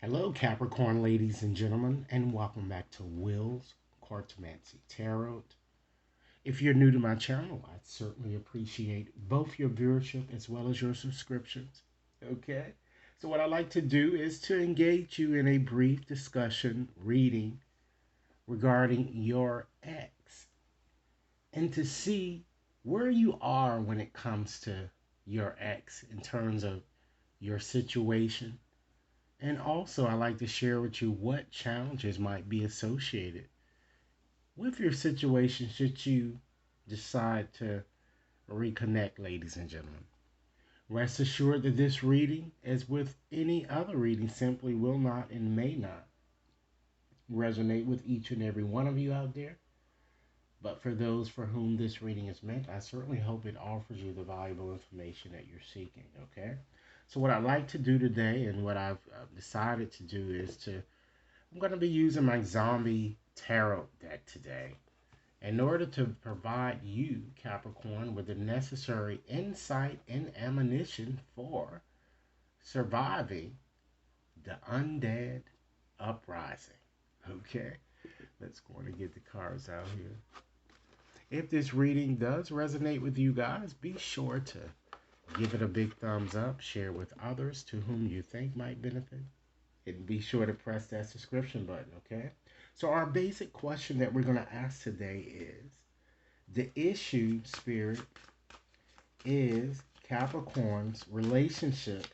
Hello, Capricorn ladies and gentlemen, and welcome back to Will's Cartomancy Tarot. If you're new to my channel, I'd certainly appreciate both your viewership as well as your subscriptions. Okay? So, what I like to do is to engage you in a brief discussion, reading regarding your ex, and to see where you are when it comes to your ex in terms of your situation. And also, I like to share with you what challenges might be associated with your situation should you decide to reconnect, ladies and gentlemen. Rest assured that this reading, as with any other reading, simply will not and may not resonate with each and every one of you out there. But for those for whom this reading is meant, I certainly hope it offers you the valuable information that you're seeking, okay? So, what I'd like to do today and what I've decided to do is I'm going to be using my zombie tarot deck today in order to provide you, Capricorn, with the necessary insight and ammunition for surviving the undead uprising. Okay, let's go on and get the cards out here. If this reading does resonate with you guys, be sure to give it a big thumbs up, share with others to whom you think might benefit, and be sure to press that subscription button, okay? So, our basic question that we're going to ask today is the issue, Spirit, is Capricorn's relationship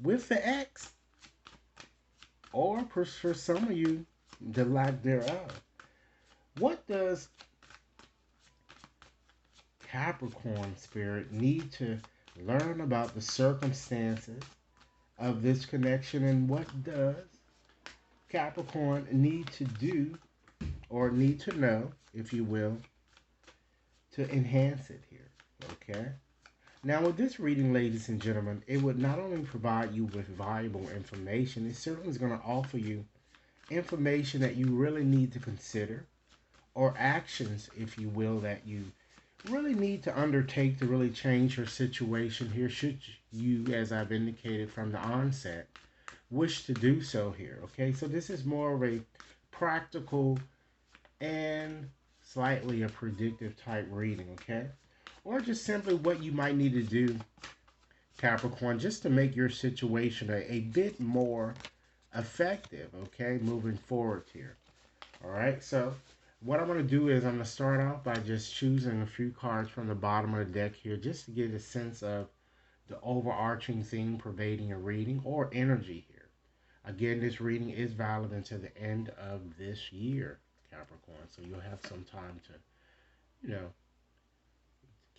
with the ex, or for some of you, the lack thereof. What does Capricorn, Spirit, need to learn about the circumstances of this connection, and what does Capricorn need to do or need to know, if you will, to enhance it here? Okay? Now, with this reading, ladies and gentlemen, it would not only provide you with valuable information, it certainly is going to offer you information that you really need to consider, or actions, if you will, that you really need to undertake to really change your situation here, should you, as I've indicated from the onset, wish to do so here. Okay, so this is more of a practical and slightly a predictive type reading, okay? Or just simply what you might need to do, Capricorn, just to make your situation a bit more effective, okay, moving forward here. All right, so what I'm going to do is I'm going to start off by just choosing a few cards from the bottom of the deck here just to get a sense of the overarching theme pervading a reading or energy here. Again, this reading is valid until the end of this year, Capricorn, so you'll have some time to, you know,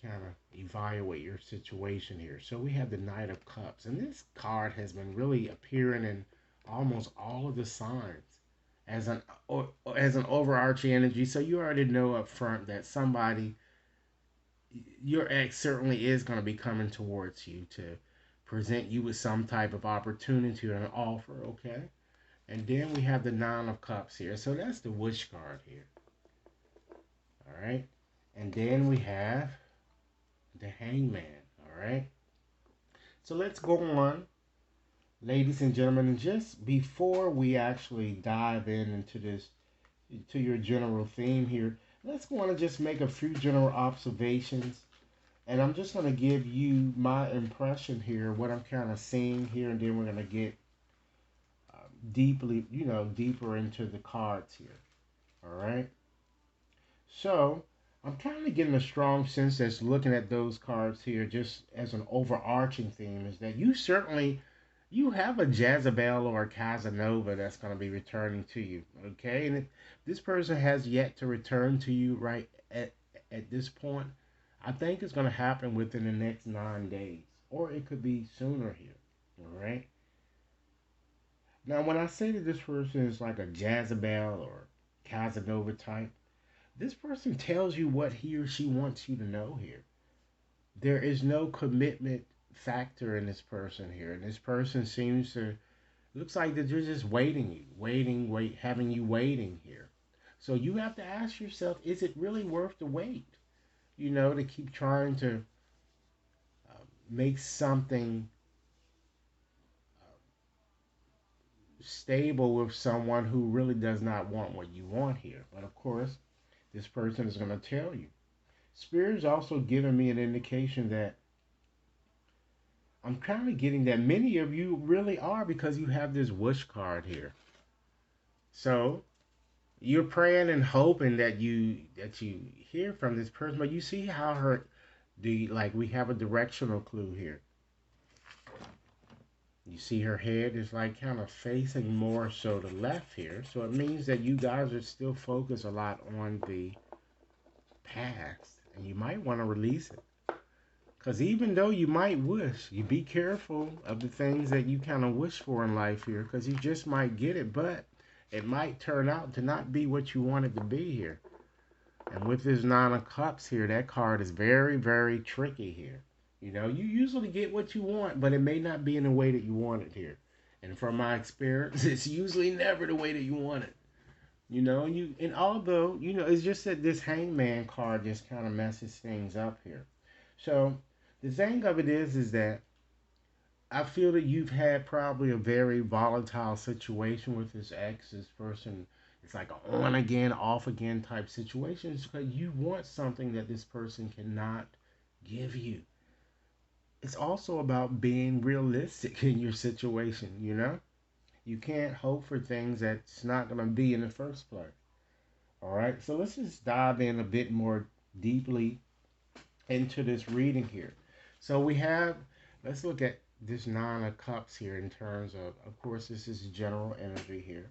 kind of evaluate your situation here. So we have the Knight of Cups, and this card has been really appearing in almost all of the signs as an overarching energy. So you already know up front that somebody, your ex, certainly is going to be coming towards you to present you with some type of opportunity or an offer. Okay, and then we have the Nine of Cups here. So that's the Wish card here. All right, and then we have the Hangman. All right, so let's go on, ladies and gentlemen, and just before we actually dive into this, to your general theme here, let's go on and just make a few general observations. And I'm just going to give you my impression here, what I'm kind of seeing here, and then we're going to get deeply, deeper into the cards here. All right. So I'm kind of getting a strong sense that's looking at those cards here, just as an overarching theme, is that you have a Jezebel or a Casanova that's going to be returning to you. Okay, and if this person has yet to return to you right at this point, I think it's going to happen within the next 9 days, or it could be sooner here. All right. Now, when I say that this person is like a Jezebel or Casanova type, this person tells you what he or she wants you to know here. There is no commitment factor in this person here, and this person seems to, looks like that they're just having you waiting here. So you have to ask yourself, is it really worth the wait? To keep trying to make something stable with someone who really does not want what you want here. But of course, this person is going to tell you. Spirit is also giving me an indication that I'm kind of getting that many of you really are, because you have this wish card here. So you're praying and hoping that you hear from this person, but you see how her the like we have a directional clue here. You see her head is like kind of facing more so to left here. So it means that you guys are still focused a lot on the past, and you might want to release it. Because even though you might wish, you be careful of the things that you kind of wish for in life here, because you just might get it, but it might turn out to not be what you want it to be here. And with this Nine of Cups here, that card is very, very tricky here. You know, you usually get what you want, but it may not be in the way that you want it here. And from my experience, it's usually never the way that you want it. You know, and although, it's just that this Hangman card just kind of messes things up here. So the thing of it is that I feel that you've had probably a very volatile situation with this ex. This person, it's like an on again, off again type situation. It's because you want something that this person cannot give you. It's also about being realistic in your situation, you know? You can't hope for things that's not going to be in the first place. All right, so let's just dive in a bit more deeply into this reading here. So let's look at this Nine of Cups here in terms of course, this is general energy here.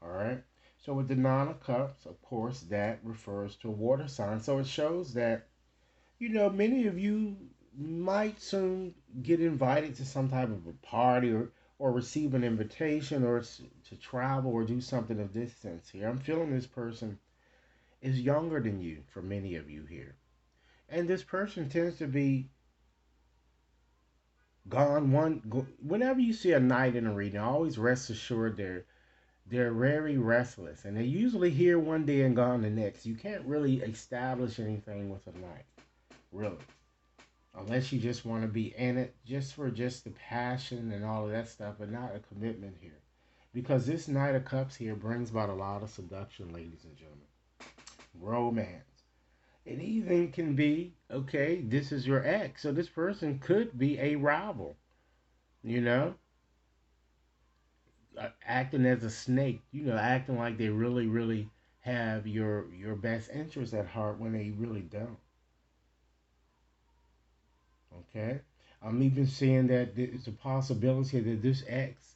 All right, so with the Nine of Cups, of course, that refers to a water sign. So it shows that, many of you might soon get invited to some type of a party, or receive an invitation, or to travel or do something of this sense here. I'm feeling this person is younger than you for many of you here. And this person tends to be gone whenever you see a knight in a reading, always rest assured they're very restless, and they're usually here one day and gone the next. You can't really establish anything with a knight, really, unless you just want to be in it just for just the passion and all of that stuff, but not a commitment here. Because this Knight of Cups here brings about a lot of seduction, ladies and gentlemen. Romance. It even can be, okay, this is your ex. So this person could be a rival, you know, acting as a snake, acting like they really, really have your best interest at heart when they really don't. Okay? I'm even seeing that there's a possibility that this ex,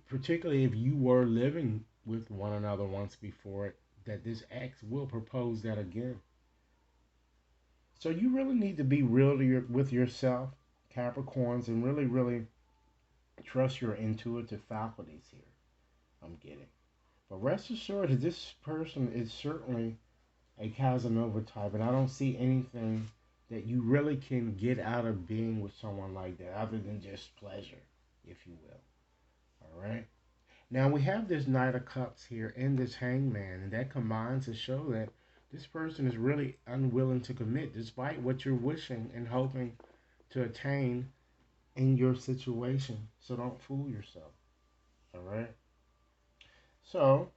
particularly if you were living with one another once before, that this ex will propose that again. So you really need to be real with yourself, Capricorns, and really, really trust your intuitive faculties here. I'm getting. But rest assured that this person is certainly a Casanova type, and I don't see anything that you really can get out of being with someone like that other than just pleasure, if you will. All right? Now we have this Knight of Cups here and this Hangman, and that combines to show that this person is really unwilling to commit despite what you're wishing and hoping to attain in your situation. So don't fool yourself. All right? So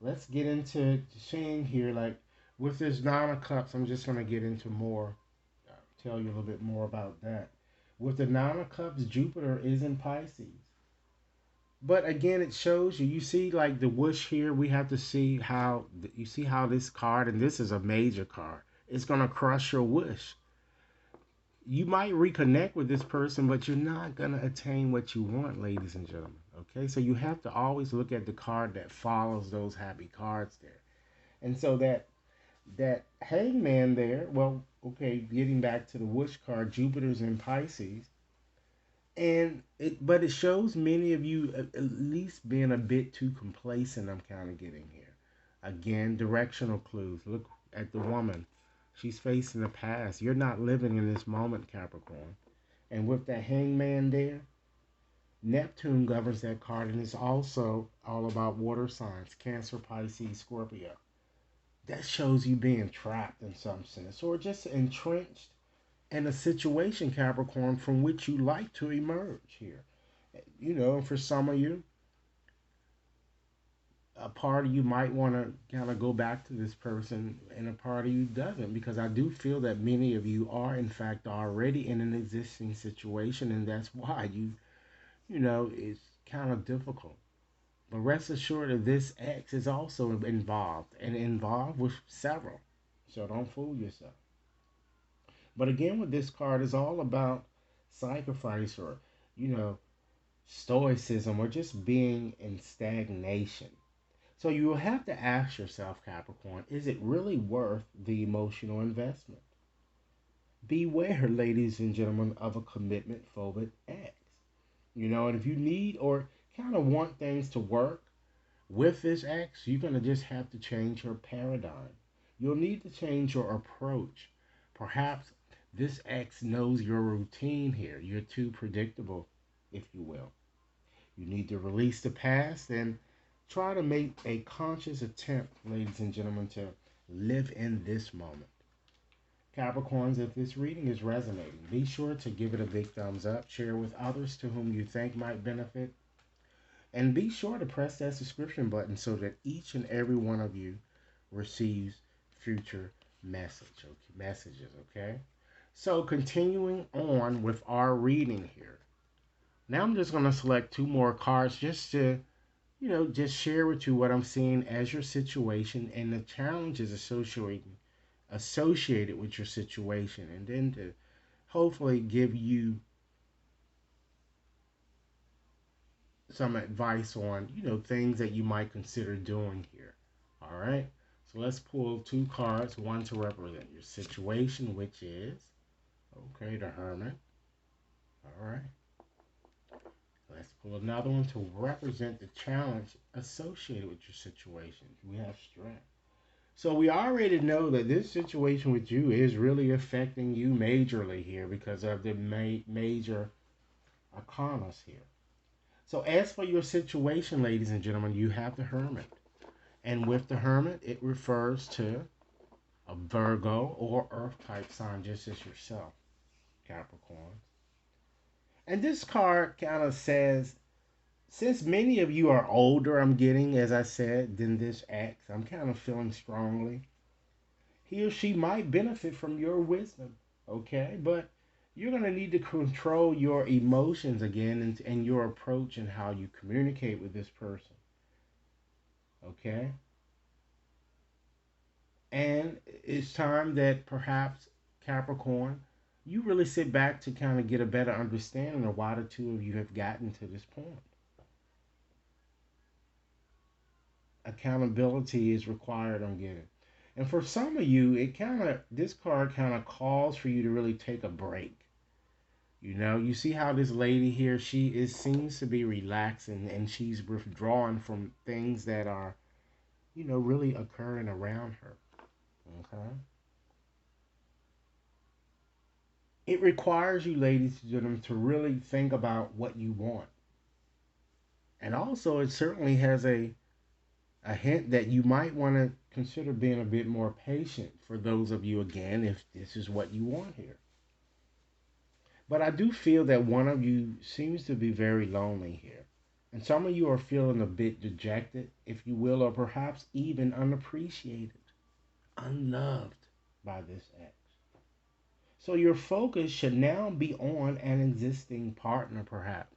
let's get into seeing here, like with this Nine of Cups, I'm just going to get into more, tell you a little bit more about that. With the Nine of Cups, Jupiter is in Pisces. But again, it shows you see like the wish here, we have to see how, you see how this card, and this is a major card, it's going to crush your wish. You might reconnect with this person, but you're not going to attain what you want, ladies and gentlemen. Okay, so you have to always look at the card that follows those happy cards there. And so that Hangman there, well, okay, getting back to the wish card, Jupiter's in Pisces. But it shows many of you at least being a bit too complacent. I'm kind of getting here. Again, directional clues. Look at the woman. She's facing the past. You're not living in this moment, Capricorn. And with that Hangman there, Neptune governs that card, and it's also all about water signs, Cancer, Pisces, Scorpio. That shows you being trapped in some sense, or just entrenched in a situation, Capricorn, from which you like to emerge here. For some of you, a part of you might want to kind of go back to this person and a part of you doesn't, because I do feel that many of you are in fact already in an existing situation, and that's why it's kind of difficult. But rest assured that this X is also involved and involved with several, so don't fool yourself. But again, with this card, is all about sacrifice, or you know stoicism, or just being in stagnation. So you will have to ask yourself, Capricorn, is it really worth the emotional investment? Beware, ladies and gentlemen, of a commitment phobic X. And if you need or kind of want things to work with this X, you're going to just have to change your paradigm. You'll need to change your approach. Perhaps this X knows your routine here. You're too predictable, if you will. You need to release the past and try to make a conscious attempt, ladies and gentlemen, to live in this moment. Capricorns, if this reading is resonating, be sure to give it a big thumbs up, share with others to whom you think might benefit, and be sure to press that subscription button so that each and every one of you receives future messages, okay? So continuing on with our reading here. Now I'm just going to select two more cards just to just share with you what I'm seeing as your situation and the challenges associated with your situation, and then to hopefully give you some advice on, things that you might consider doing here. All right. So let's pull two cards, one to represent your situation, which is, okay, the Hermit. All right. Let's pull another one to represent the challenge associated with your situation. We have Strength. So we already know that this situation with you is really affecting you majorly here because of the major arcanas here. So as for your situation, ladies and gentlemen, you have the Hermit. And with the Hermit, it refers to a Virgo or Earth type sign, just as yourself, Capricorn. And this card kind of says, since many of you are older, I'm getting, as I said, than this X, I'm kind of feeling strongly. He or she might benefit from your wisdom, okay? But you're going to need to control your emotions again, and your approach and how you communicate with this person, okay? And it's time that perhaps, Capricorn, you really sit back to kind of get a better understanding of why the two of you have gotten to this point. Accountability is required, I'm getting. And for some of you, this card kind of calls for you to really take a break. You see how this lady here, seems to be relaxing, and she's withdrawing from things that are, really occurring around her. Okay? It requires you, ladies and gentlemen, to really think about what you want. And also, it certainly has a hint that you might want to consider being a bit more patient for those of you, again, if this is what you want here. But I do feel that one of you seems to be very lonely here. And some of you are feeling a bit dejected, if you will, or perhaps even unappreciated, unloved by this ex. So your focus should now be on an existing partner, perhaps.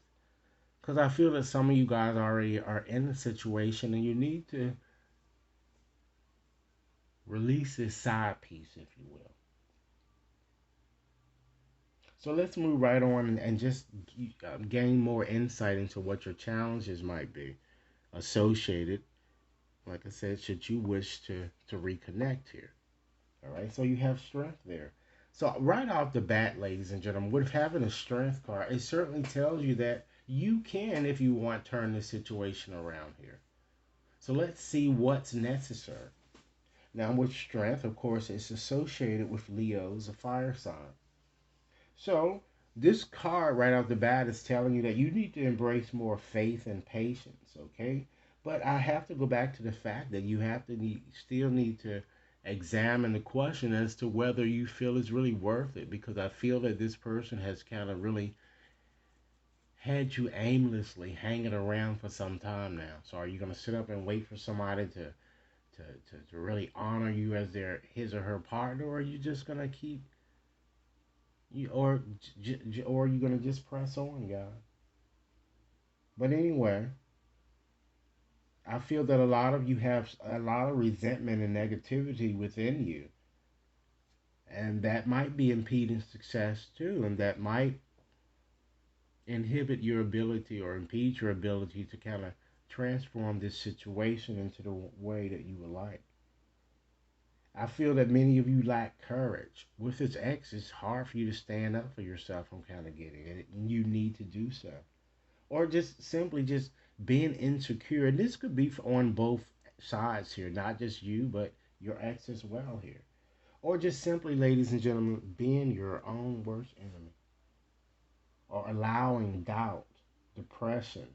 Because I feel that some of you guys already are in a situation and you need to release this side piece, if you will. So let's move right on and just gain more insight into what your challenges might be associated, like I said, should you wish to reconnect here. All right, so you have Strength there. So right off the bat, ladies and gentlemen, with having a Strength card, it certainly tells you that you can, if you want, turn the situation around here. So let's see what's necessary. Now with Strength, of course, it's associated with Leo's, a fire sign. So this card right off the bat is telling you that you need to embrace more faith and patience, okay? But I have to go back to the fact that you have to still need to examine the question as to whether you feel it's really worth it, because I feel that this person has kind of really had you aimlessly hanging around for some time now. So are you going to sit up and wait for somebody to really honor you as their his or her partner, or are you just going to keep you or are you going to just press on, God? But anyway, I feel that a lot of you have a lot of resentment and negativity within you, and that might be impeding success too, and that might inhibit your ability or impede your ability to kind of transform this situation into the way that you would like. I feel that many of you lack courage. With this X, it's hard for you to stand up for yourself. I'm kind of getting it. And you need to do so. Or just simply just being insecure. And this could be on both sides here, not just you, but your ex as well here. Or just simply, ladies and gentlemen, being your own worst enemy. Or allowing doubt, depression,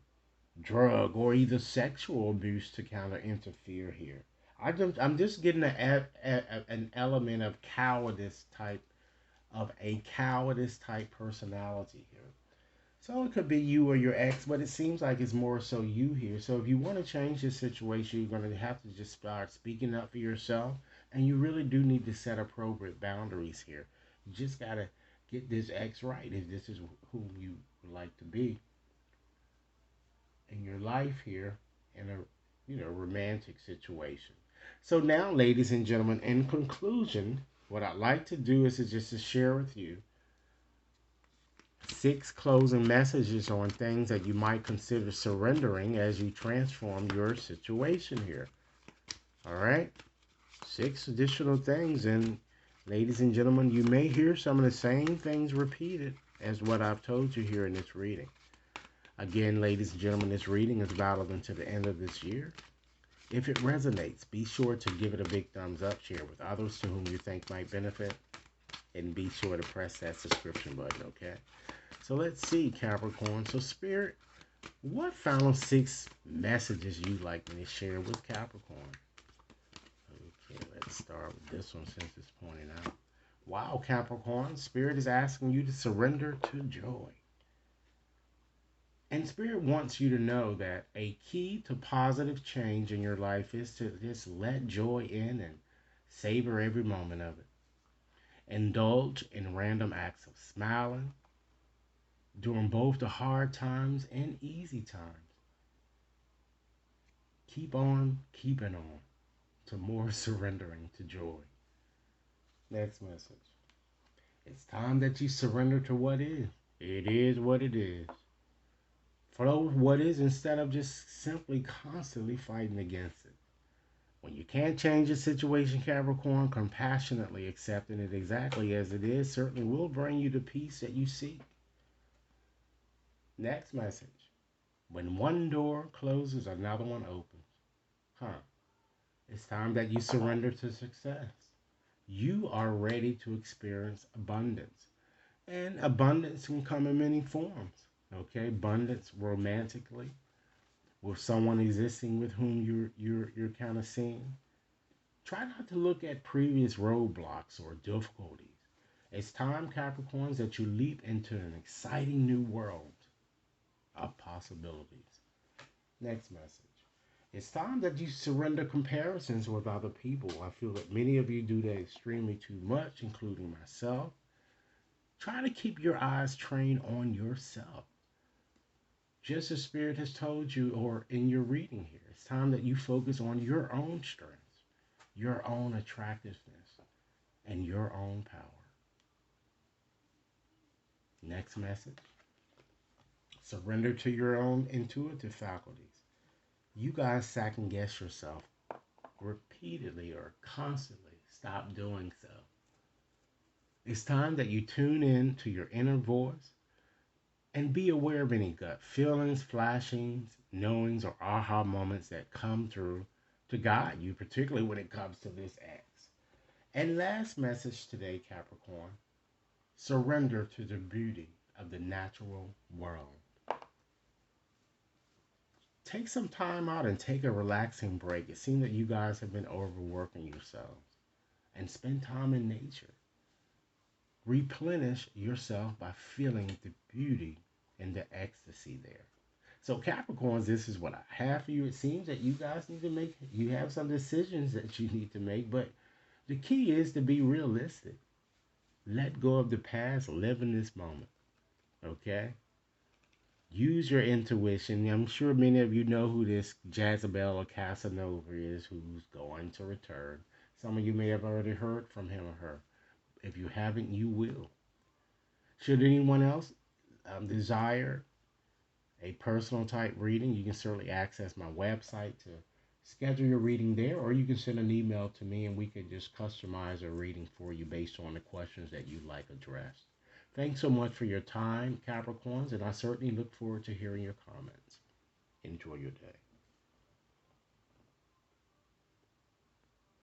drug, or either sexual abuse to kind of interfere here. I'm just getting an element of cowardice type personality here. So it could be you or your ex, but it seems like it's more so you here. So if you want to change this situation, you're going to have to just start speaking up for yourself, and you really do need to set appropriate boundaries here. You just got to get this ex right if this is who you would like to be in your life here in a romantic situation. So now, ladies and gentlemen, in conclusion, what I'd like to do is just to share with you 6 closing messages on things that you might consider surrendering as you transform your situation here. All right, 6 additional things, and ladies and gentlemen, you may hear some of the same things repeated as what I've told you here in this reading. Again, ladies and gentlemen, this reading is valid until the end of this year. If it resonates, be sure to give it a big thumbs up, share with others to whom you think might benefit, and be sure to press that subscription button, okay? So let's see, Capricorn. So Spirit, what final 6 messages you'd like me to share with Capricorn? Okay, let's start with this one since it's pointing out. Wow, Capricorn, Spirit is asking you to surrender to joy. And Spirit wants you to know that a key to positive change in your life is to just let joy in and savor every moment of it. Indulge in random acts of smiling during both the hard times and easy times. Keep on keeping on to more surrendering to joy. Next message. It's time that you surrender to what is. It is what it is. Flow with what is instead of just simply constantly fighting against it. When you can't change a situation, Capricorn, compassionately accepting it exactly as it is certainly will bring you the peace that you seek. Next message. When one door closes, another one opens. It's time that you surrender to success. You are ready to experience abundance. And abundance can come in many forms. Okay, abundance romantically, with someone existing with whom you're kind of seeing. Try not to look at previous roadblocks or difficulties. It's time, Capricorns, that you leap into an exciting new world of possibilities. Next message. It's time that you surrender comparisons with other people. I feel that many of you do that extremely too much, including myself. Try to keep your eyes trained on yourself. Just as Spirit has told you, or in your reading here, it's time that you focus on your own strengths, your own attractiveness, and your own power. Next message. Surrender to your own intuitive faculties. You guys second guess yourself repeatedly or constantly. Stop doing so. It's time that you tune in to your inner voice and be aware of any gut feelings, flashings, knowings, or aha moments that come through to guide you, particularly when it comes to this X. And last message today, Capricorn, surrender to the beauty of the natural world. Take some time out and take a relaxing break. It seems that you guys have been overworking yourselves. And spend time in nature. Replenish yourself by feeling the beauty and the ecstasy there. So Capricorns, this is what I have for you. It seems that you guys need to make, you have some decisions that you need to make, but the key is to be realistic. Let go of the past, live in this moment. Okay? Use your intuition. I'm sure many of you know who this Jezebel or Casanova is, who's going to return. Some of you may have already heard from him or her. If you haven't, you will. Should anyone else desire a personal type reading, you can certainly access my website to schedule your reading there, or you can send an email to me and we can just customize a reading for you based on the questions that you'd like addressed. Thanks so much for your time, Capricorns, and I certainly look forward to hearing your comments. Enjoy your day.